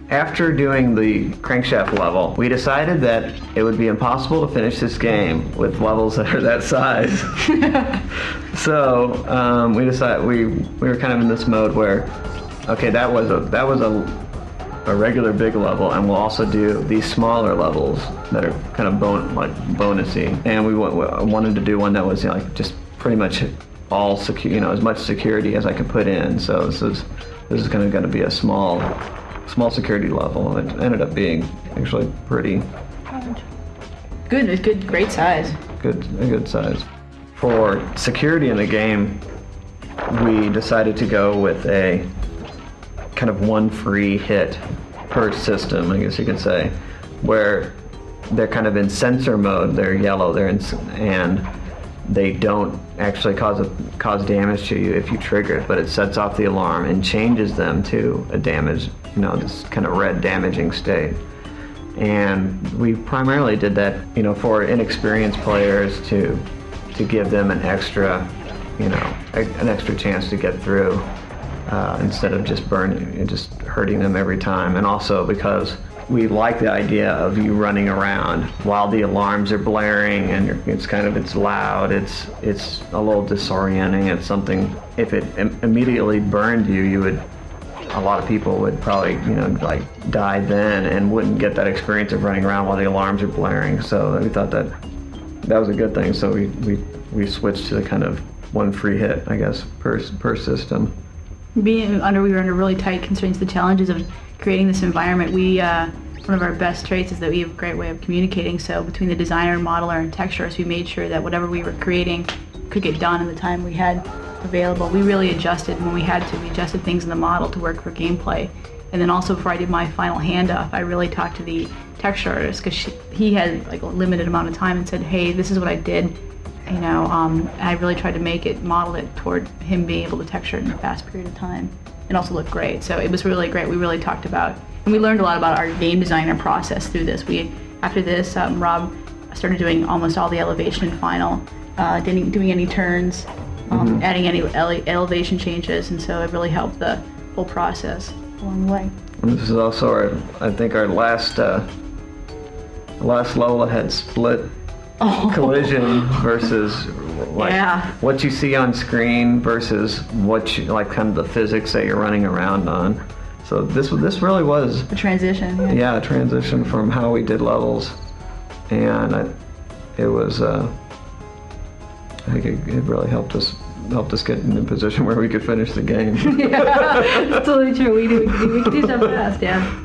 after doing the crankshaft level, we decided that it would be impossible to finish this game with levels that are that size. So we decided we were kind of in this mode where, okay, that was a regular big level, and we'll also do these smaller levels that are kind of bonusy. And we wanted to do one that was like just pretty much all secure, as much security as I could put in. So this is going to be a small security level. It ended up being actually pretty good, great size. A good size. For security in the game, we decided to go with a kind of one free hit per system, I guess you could say, where they're kind of in sensor mode. They're yellow. And they don't actually cause damage to you if you trigger it, but it sets off the alarm and changes them to a damage, this kind of red damaging state. And we primarily did that, for inexperienced players to give them an extra chance to get through, instead of just hurting them every time. And also because we like the idea of you running around while the alarms are blaring, and it's loud, it's a little disorienting. It's something, if it immediately burned you, a lot of people would probably, die then and wouldn't get that experience of running around while the alarms are blaring. So we thought that was a good thing. So we switched to the kind of one free hit, I guess, per system. We were under really tight constraints. The challenges of creating this environment, one of our best traits is that we have a great way of communicating. So between the designer, modeler, and texturist, we made sure that whatever we were creating could get done in the time we had available. We really adjusted when we had to. We adjusted things in the model to work for gameplay. And then also before I did my final handoff, I really talked to the texture artist, because he had like a limited amount of time, and said, hey, this is what I did. I really tried to model it toward him being able to texture it in a fast period of time and also look great. So it was really great. We really talked about, and we learned a lot about our game designer process through this. After this, Rob started doing almost all the elevation and final, doing any turns, adding any elevation changes, and so it really helped the whole process along the way. And this is also our last level that had split collision versus what you see on screen versus what kind of the physics that you're running around on. So this really was a transition. Yeah, a transition from how we did levels, and it was. I think it really helped us get in a position where we could finish the game. Yeah, that's totally true. We could do stuff fast. Yeah.